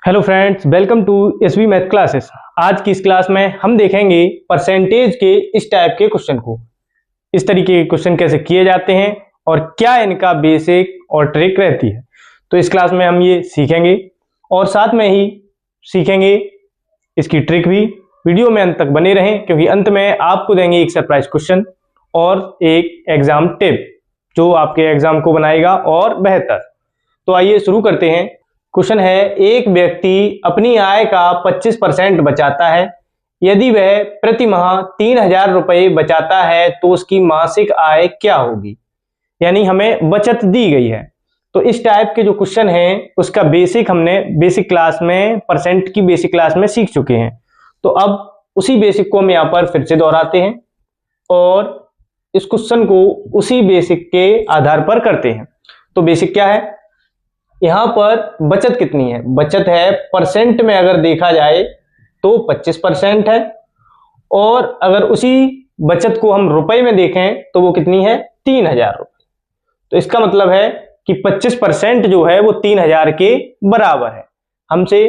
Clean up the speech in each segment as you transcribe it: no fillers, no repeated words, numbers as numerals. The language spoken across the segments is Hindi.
Hello friends, welcome to SV math classes. आज की इस क्लास में हम देखेंगे परसेंटेज के इस टाइप के क्वेश्चन को। इस तरीके के क्वेश्चन कैसे किए जाते हैं और क्या इनका बेसिक और ट्रिक रहती है, तो इस क्लास में हम ये सीखेंगे और साथ में ही सीखेंगे इसकी ट्रिक भी। वीडियो में अंत तक बने रहें क्योंकि अंत में आपको देंगे एक सरप्राइज क्वेश्चन और एक एग्जाम टिप जो आपके एग्जाम को बनाएगा और बेहतर। तो आइए शुरू करते हैं। क्वेश्चन है, एक व्यक्ति अपनी आय का 25% बचाता है। यदि वह प्रति माह 3000 रुपये बचाता है तो उसकी मासिक आय क्या होगी। यानी हमें बचत दी गई है। तो इस टाइप के जो क्वेश्चन हैं उसका बेसिक हमने बेसिक क्लास में परसेंट की बेसिक क्लास में सीख चुके हैं। तो अब उसी बेसिक को हम यहाँ पर फिर से दोहराते हैं और इस क्वेश्चन को उसी बेसिक के आधार पर करते हैं। तो बेसिक क्या है, यहां पर बचत कितनी है। बचत है परसेंट में अगर देखा जाए तो 25% है और अगर उसी बचत को हम रुपए में देखें तो वो कितनी है, 3000 रुपये। तो इसका मतलब है कि 25% जो है वो 3000 के बराबर है। हमसे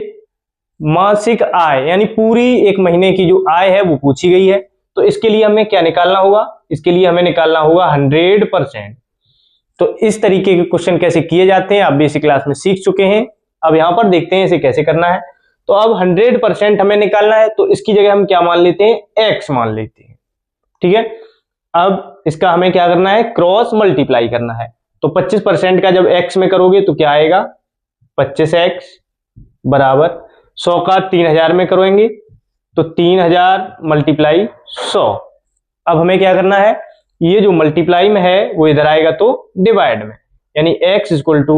मासिक आय यानी पूरी एक महीने की जो आय है वो पूछी गई है। तो इसके लिए हमें क्या निकालना होगा, इसके लिए हमें निकालना होगा 100%। तो इस तरीके के क्वेश्चन कैसे किए जाते हैं आप बेसिक क्लास में सीख चुके हैं। अब यहां पर देखते हैं इसे कैसे करना है। तो अब 100% हमें निकालना है तो इसकी जगह हम क्या मान लेते हैं, x मान लेते हैं। ठीक है, अब इसका हमें क्या करना है, क्रॉस मल्टीप्लाई करना है। तो 25% का जब x में करोगे तो क्या आएगा, 25x बराबर 100 का 3000 में करोगे तो 3000 मल्टीप्लाई 100। अब हमें क्या करना है, ये जो मल्टीप्लाई में है वो इधर आएगा तो डिवाइड में, यानी x इक्वल टू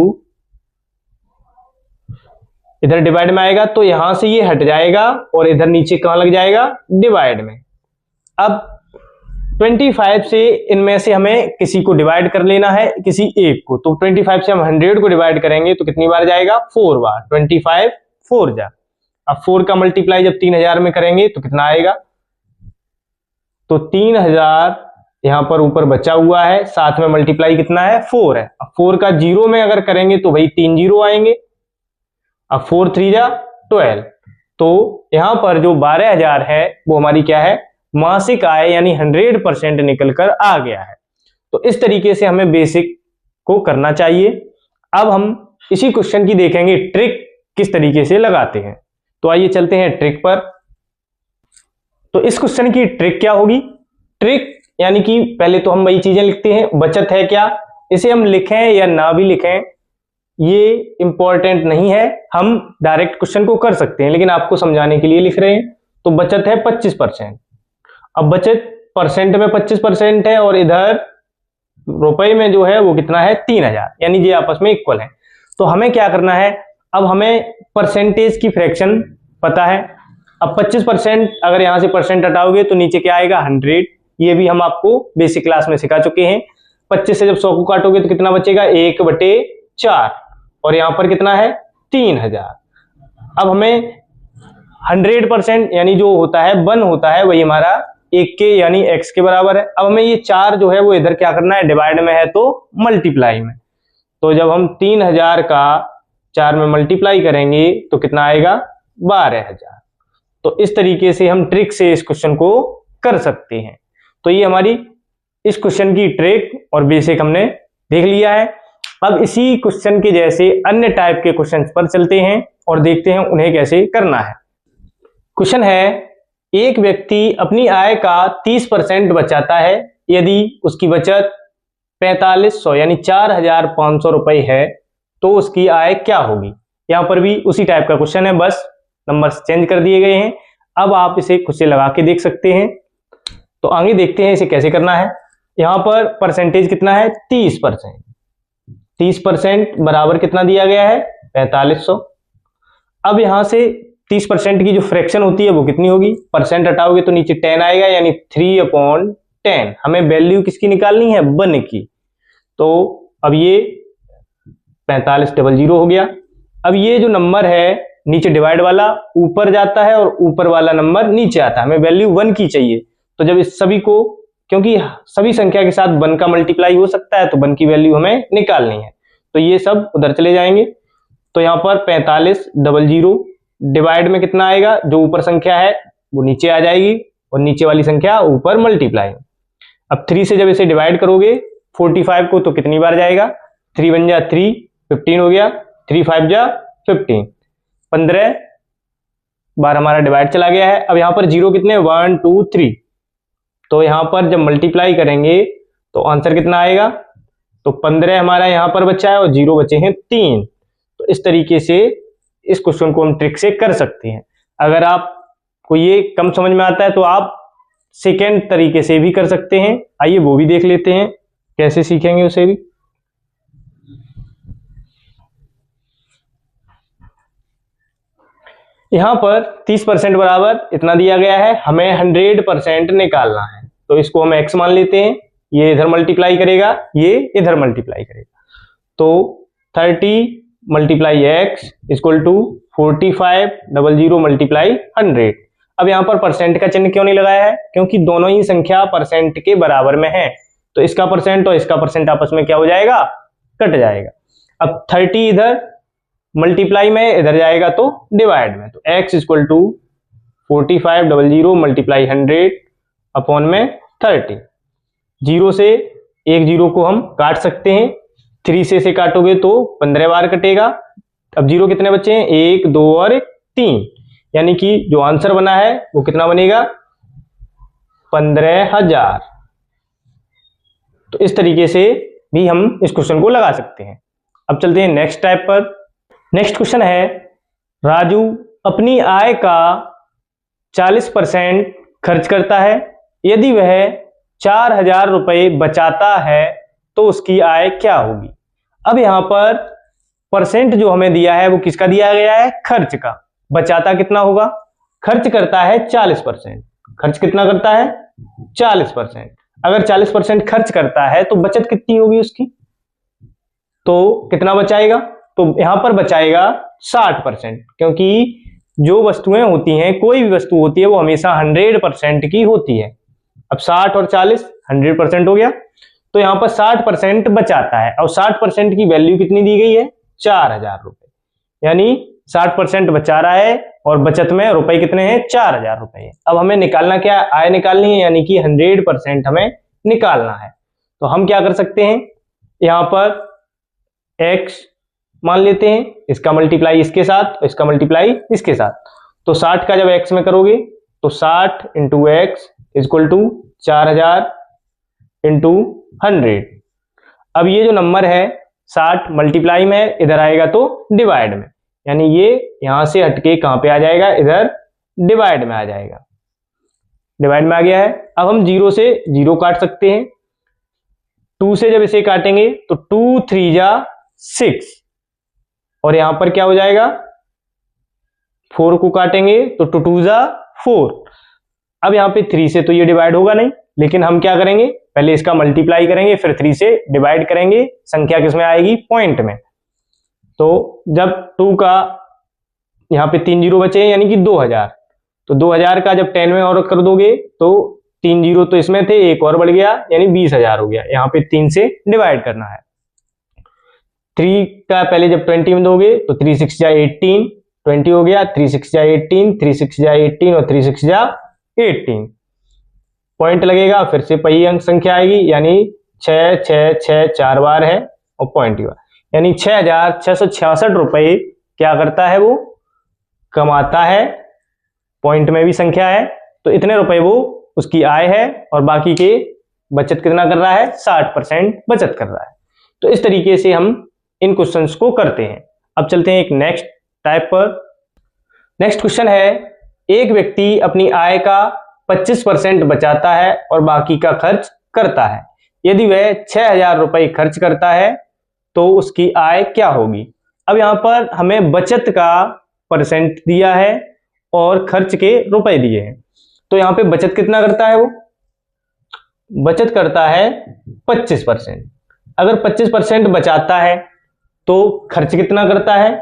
इधर डिवाइड में आएगा तो यहां से ये हट जाएगा और इधर नीचे कहां लग जाएगा, डिवाइड में। अब 25 से इनमें से हमें किसी को डिवाइड कर लेना है, किसी एक को। तो 25 से हम 100 को डिवाइड करेंगे तो कितनी बार जाएगा, 4 बार। 25 4 जा। अब 4 का मल्टीप्लाई जब 3000 में करेंगे तो कितना आएगा, तो 3000 यहां पर ऊपर बचा हुआ है, साथ में मल्टीप्लाई कितना है, 4 है। अब 4 का 0 में अगर करेंगे तो भाई 3 0 आएंगे। अब 4 3 जा 12। तो यहां पर जो 12000 है वो हमारी क्या है, मासिक आय यानी 100% निकल कर आ गया है। तो इस तरीके से हमें बेसिक को करना चाहिए। अब हम इसी क्वेश्चन की देखेंगे ट्रिक किस तरीके से लगाते हैं। तो आइए चलते हैं ट्रिक पर। तो इस क्वेश्चन की ट्रिक क्या होगी, ट्रिक यानी कि पहले तो हम वही चीजें लिखते हैं। बचत है क्या, इसे हम लिखें या ना भी लिखें ये इंपॉर्टेंट नहीं है, हम डायरेक्ट क्वेश्चन को कर सकते हैं, लेकिन आपको समझाने के लिए लिख रहे हैं। तो बचत है 25%। अब बचत परसेंट में 25% है और इधर रुपए में जो है वो कितना है, 3000, यानी ये आपस में इक्वल है। तो हमें क्या करना है, अब हमें परसेंटेज की फ्रैक्शन पता है। अब 25% अगर यहां से परसेंट हटाओगे तो नीचे क्या आएगा, 100। ये भी हम आपको बेसिक क्लास में सिखा चुके हैं। 25 से जब 100 को काटोगे तो कितना बचेगा, 1/4 और यहां पर कितना है, 3000। अब हमें 100% यानी जो होता है 1 होता है वही हमारा 1 के यानी x के बराबर है। अब हमें ये 4 जो है वो इधर क्या करना है, डिवाइड में है तो मल्टीप्लाई में। तो जब हम 3000 का 4 में मल्टीप्लाई करेंगे तो कितना आएगा, 12000। तो इस तरीके से हम ट्रिक से इस क्वेश्चन को कर सकते हैं। तो ये हमारी इस क्वेश्चन की ट्रिक और बेसिक हमने देख लिया है। अब इसी क्वेश्चन के जैसे अन्य टाइप के क्वेश्चंस पर चलते हैं और देखते हैं उन्हें कैसे करना है। क्वेश्चन है, एक व्यक्ति अपनी आय का 30% बचाता है। यदि उसकी बचत 4500 यानी 4500 रुपए है तो उसकी आय क्या होगी। यहां पर भी उसी टाइप का क्वेश्चन है, बस नंबर्स चेंज कर दिए गए हैं। अब आप इसे खुद से लगा के देख सकते हैं। तो आगे देखते हैं इसे कैसे करना है। यहां पर परसेंटेज कितना है, 30%। 30% बराबर कितना दिया गया है, 4500। अब यहां से 30% की जो फ्रैक्शन होती है वो कितनी होगी, परसेंट हटाओगे तो नीचे 10 आएगा यानी 3/10। हमें वैल्यू किसकी निकालनी है, 1 की। तो अब ये 4500 हो गया। अब ये जो नंबर है नीचे डिवाइड वाला ऊपर जाता है और ऊपर वाला नंबर नीचे आता है। हमें वैल्यू 1 की चाहिए। तो जब इस सभी को, क्योंकि सभी संख्या के साथ 1 का मल्टीप्लाई हो सकता है तो 1 की वैल्यू हमें निकालनी है। तो ये सब उधर चले जाएंगे। तो यहाँ पर 4500 डिवाइड में कितना आएगा, जो ऊपर संख्या है वो नीचे आ जाएगी और नीचे वाली संख्या ऊपर मल्टीप्लाई। अब 3 से जब इसे डिवाइड करोगे 45 को तो कितनी बार जाएगा, 3 1 जा 3, 15 हो गया, 3 5 जा 15, 15 बार हमारा डिवाइड चला गया है। अब यहाँ पर जीरो कितने 1 2 3, तो यहाँ पर जब मल्टीप्लाई करेंगे तो आंसर कितना आएगा, तो 15 हमारा यहाँ पर बचा है और जीरो बचे हैं 3। तो इस तरीके से इस क्वेश्चन को हम ट्रिक से कर सकते हैं। अगर आपको ये कम समझ में आता है तो आप सेकेंड तरीके से भी कर सकते हैं। आइए वो भी देख लेते हैं कैसे सीखेंगे उसे भी। यहां पर 30% बराबर इतना दिया गया है, हमें 100% निकालना है, तो इसको हम x मान लेते हैं। ये इधर मल्टीप्लाई करेगा, ये इधर मल्टीप्लाई करेगा, तो 30 multiply x equal to 4500 multiply 100। अब यहाँ पर परसेंट का चिन्ह क्यों नहीं लगाया है, क्योंकि दोनों ही संख्या परसेंट के बराबर में है, तो इसका परसेंट और इसका परसेंट आपस में क्या हो जाएगा, कट जाएगा। अब 30 इधर मल्टीप्लाई में इधर जाएगा तो डिवाइड में, तो x equal to 4500 multiply 100 upon में 30। जीरो से एक जीरो को हम काट सकते हैं, 3 से काटोगे तो 15 बार कटेगा। अब जीरो कितने बचे हैं, 1 2 और 3, यानी कि जो आंसर बना है वो कितना बनेगा, 15,000। तो इस तरीके से भी हम इस क्वेश्चन को लगा सकते हैं। अब चलते हैं नेक्स्ट टाइप पर। नेक्स्ट क्वेश्चन है, राजू अपनी आय का 40% खर्च करता है, यदि वह 4000 रुपए बचाता है तो उसकी आय क्या होगी। अब यहां पर परसेंट जो हमें दिया है वो किसका दिया गया है, खर्च का। बचाता कितना होगा, खर्च करता है 40%, खर्च कितना करता है 40%। अगर 40% खर्च करता है तो बचत कितनी होगी उसकी, तो कितना बचाएगा, तो यहां पर बचाएगा 60%, क्योंकि जो वस्तुएं होती हैं, कोई भी वस्तु होती है वो हमेशा 100% की होती है। अब 60 और 40 100% हो गया, तो यहां पर 60% बचाता है। और 60% की वैल्यू कितनी दी गई है, 4000 रुपए, यानी 60% बचा रहा है और बचत में रुपए कितने हैं, 4000 रुपए। अब हमें निकालना क्या है, आय निकालनी है, यानी कि 100% हमें निकालना है। तो हम क्या कर सकते हैं, यहां पर x मान लेते हैं, इसका मल्टीप्लाई इसके साथ, इसका मल्टीप्लाई इसके साथ, तो 60 का जब x में करोगे तो 60 into x equal to 4000 into 100। अब ये जो नंबर है 60 मल्टीप्लाई में इधर आएगा तो डिवाइड में, यानी ये यहां से हटके कहां पे आ जाएगा, इधर डिवाइड में आ जाएगा, डिवाइड में आ गया है। अब हम जीरो से जीरो काट सकते हैं, 2 से जब इसे काटेंगे तो 2 3 जा 6, और यहां पर क्या हो जाएगा, 4 को काटेंगे तो 2 2 जा 4। अब यहां पे 3 से तो ये डिवाइड होगा नहीं, लेकिन हम क्या करेंगे, पहले इसका मल्टीप्लाई करेंगे फिर 3 से डिवाइड करेंगे, संख्या किसमें आएगी, पॉइंट में। तो जब 2 का यहां पे 3 जीरो बचे यानी कि 2000, तो 2000 का जब 10 में और कर दोगे तो 3 जीरो तो इसमें थे, एक और बढ़ गया यानी 20,000 हो गया। यहाँ पे 3 से डिवाइड करना है। 3 का पहले जब 20 में दोगे तो 3 6 जा 18, 20 हो गया, 3 6 जा 18, 3 6 जा 18 और 3 6 जा 18। पॉइंट लगेगा, फिर से पही अंक संख्या आएगी, यानी 6 6 6 4 बार है और पॉइंट हुआ, यानी 6,666 रुपए क्या करता है, वो कमाता है। पॉइंट में भी संख्या है, तो इतने रुपए वो उसकी आय है, और बाकी के बचत कितना कर रहा है, 60% बचत कर रहा है। तो इस तरीके से हम इन क्वेश्चंस को करते हैं। अब चलते हैं एक नेक्स्ट टाइप पर। नेक्स्ट क्वेश्चन है, एक व्यक्ति अपनी आय का 25% बचाता है और बाकी का खर्च करता है, यदि वह 6,000 रुपए खर्च करता है तो उसकी आय क्या होगी। अब यहां पर हमें बचत का परसेंट दिया है और खर्च के रुपए दिए हैं, तो यहां पे बचत कितना करता है, वो बचत करता है 25%। अगर 25% बचाता है तो खर्च कितना करता है,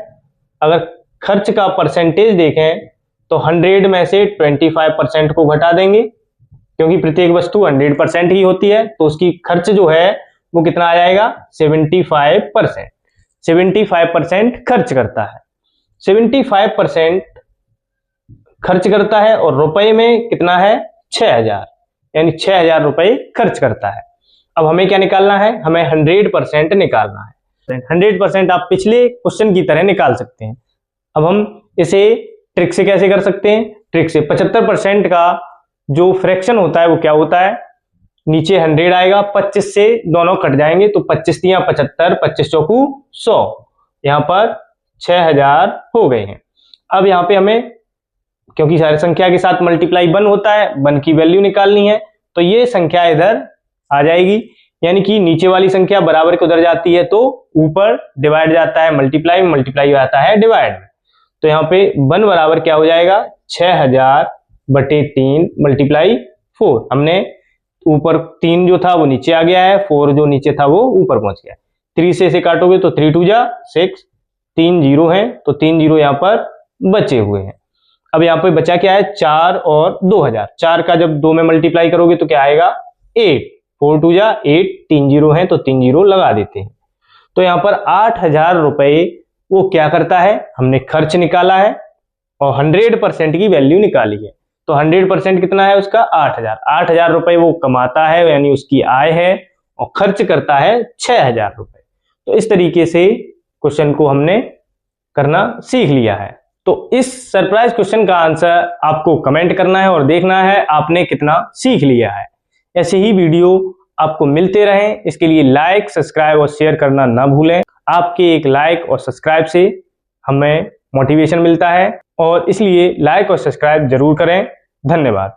अगर खर्च का परसेंटेज देखें तो 100 में से 25% को घटा देंगे, क्योंकि प्रत्येक वस्तु 100% ही होती है, तो उसकी खर्च जो है वो कितना आ जाएगा, 75%। 75% खर्च करता है। 75% खर्च करता है और रुपए में कितना है 6000, यानी 6000 रुपए खर्च करता है। अब हमें क्या निकालना है, हमें 100% निकालना है। 100% आप पिछले क्वेश्चन की तरह निकाल सकते हैं। अब हम इसे ट्रिक से कैसे कर सकते हैं, ट्रिक से 75% का जो फ्रैक्शन होता है वो क्या होता है, नीचे 100 आएगा, 25 से दोनों कट जाएंगे तो 25 तियां 75, 25 चौकू 100, यहां पर 6000 हो गए हैं। अब यहां पे हमें क्योंकि सारी संख्या के साथ मल्टीप्लाई 1 होता है, 1 की वैल्यू निकालनी है, तो ये संख्या इधर आ जाएगी, यानी कि नीचे वाली संख्या बराबर के उधर जाती है तो ऊपर डिवाइड जाता है मल्टीप्लाई, मल्टीप्लाई आता है डिवाइड में। तो यहाँ पे 1 बराबर क्या हो जाएगा 6000/3 मल्टीप्लाई 4। हमने ऊपर 3 जो था वो नीचे आ गया है, 4 जो नीचे था वो ऊपर पहुंच गया। 3 से काटोगे तो 3 2 जा 6, 3 0 हैं तो 3 0 यहाँ पर बचे हुए हैं। अब यहाँ पे बचा क्या है 4 और 2000। 4 का जब 2 में मल्टीप्लाई करोगे तो क्या आएगा 8, 4 2 जा 8, 3 0 हैं तो 3 0 लगा देते हैं। तो यहाँ पर 8000 रुपए वो क्या करता है, हमने खर्च निकाला है और 100% की वैल्यू निकाली है। तो 100% कितना है उसका 8000। 8000 रुपए वो कमाता है, यानी उसकी आय है, और खर्च करता है 6000 रुपए। तो इस तरीके से क्वेश्चन को हमने करना सीख लिया है। तो इस सरप्राइज क्वेश्चन का आंसर आपको कमेंट करना है और देखना है आपने कितना सीख लिया है। ऐसे ही वीडियो आपको मिलते रहें, इसके लिए लाइक, सब्सक्राइब और शेयर करना ना भूलें। आपके एक लाइक और सब्सक्राइब से हमें मोटिवेशन मिलता है और इसलिए लाइक और सब्सक्राइब जरूर करें। धन्यवाद।